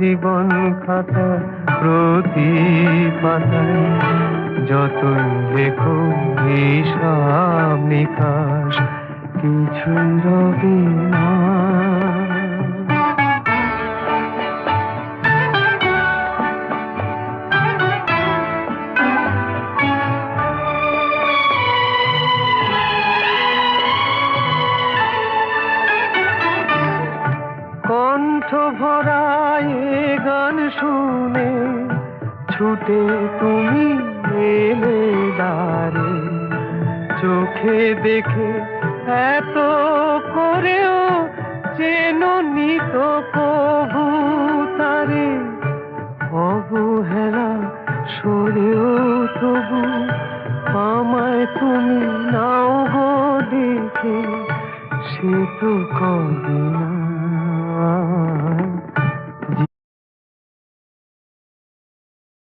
জীবন খাতা প্রতি পাতায় যতই লেখো হিসাব নিকাশ কিছুই রবে না। কণ্ঠ ভরায় গান শুনে ছুটে তুমি এলে দ্বারে, চোখে দেখে এত করেও চেনো নি তো কবু।